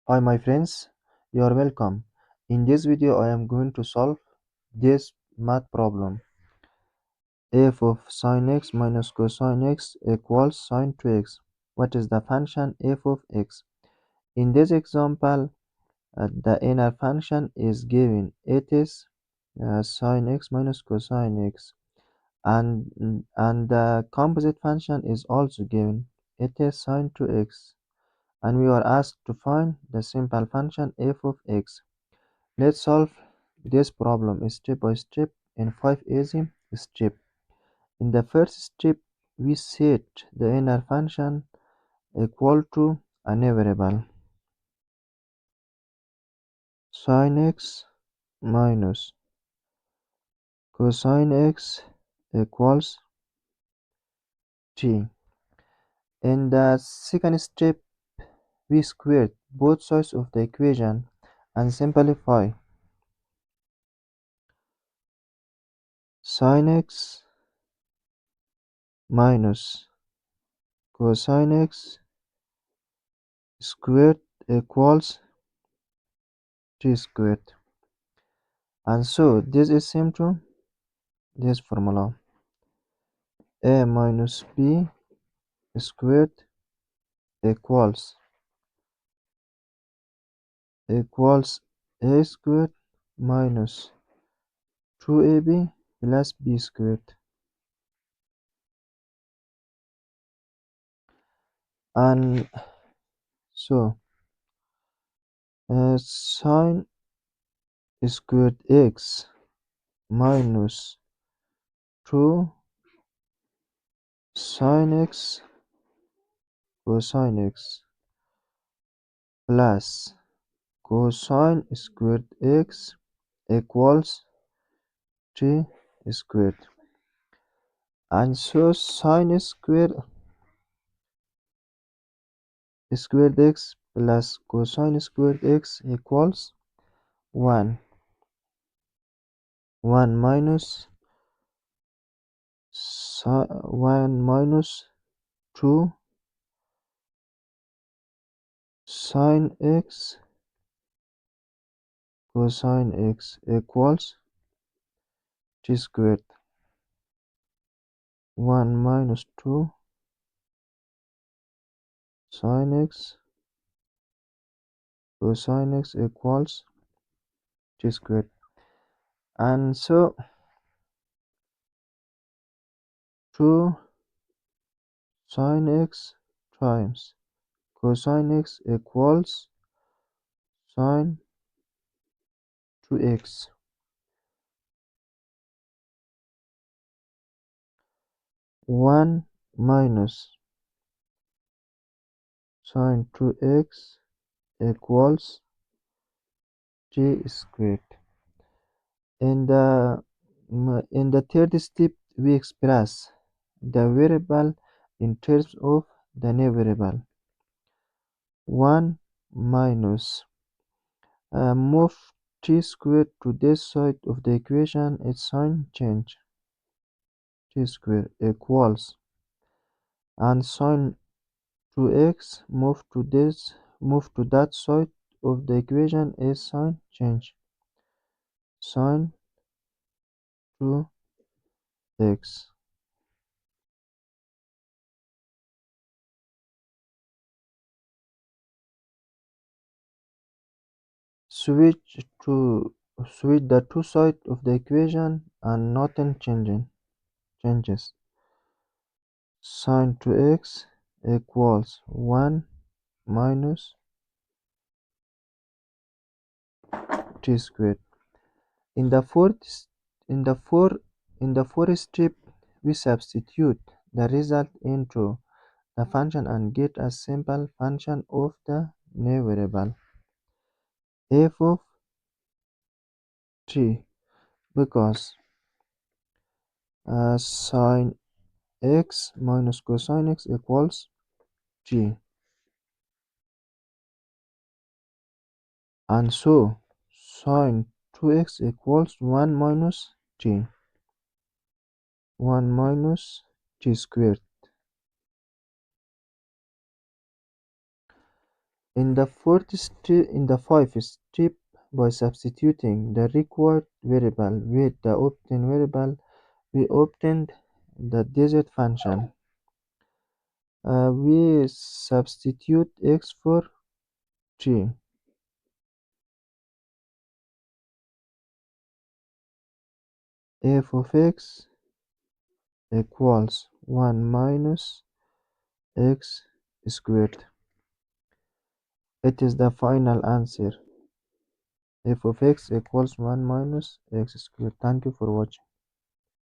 Hi my friends, you are welcome. In this video I am going to solve this math problem. F of sin x minus cosine x equals sin 2x. What is the function f of x? In this example, the inner function is given. It is sin x minus cosine x, and the composite function is also given. It is sin 2x, and we are asked to find the simple function f of x. Let's solve this problem step by step in 5 easy steps. In the first step, we set the inner function equal to a variable sin x minus cosine x equals t. In the second step, we squared both sides of the equation and simplify. Sin x minus cosine x squared equals t squared. And so this is same to this formula: a minus b squared equals a squared minus 2ab plus b squared. And so sin squared x minus 2 sin x cosine x plus cosine squared x equals t squared. And so sin squared x plus cosine squared x equals 1. 1 minus 1 minus 2 sin x cosine x equals t squared. 1 minus 2 sin x cosine x equals t squared. And so 2 sin x times cosine x equals sin 2x. 1 minus sin 2x equals t squared. In the third step, we express the variable in terms of the new variable. 1 minus move t squared to this side of the equation, its sign change. T squared equals, and sin 2x move to that side of the equation, is sign change. Sin 2x. Switch the two sides of the equation and nothing changes. Sin 2x equals 1 minus t squared. In the fourth in the four in the fourth step, we substitute the result into the function and get a simple function of the new variable f of t, because sin x minus cosine x equals t. And so sin 2x equals 1 minus t, 1 minus t squared. In the fifth step, by substituting the required variable with the obtained variable, we obtained the digit function. We substitute x for 3. F of x equals 1 minus x squared. It is the final answer. F of x equals 1 minus x squared. Thank you for watching.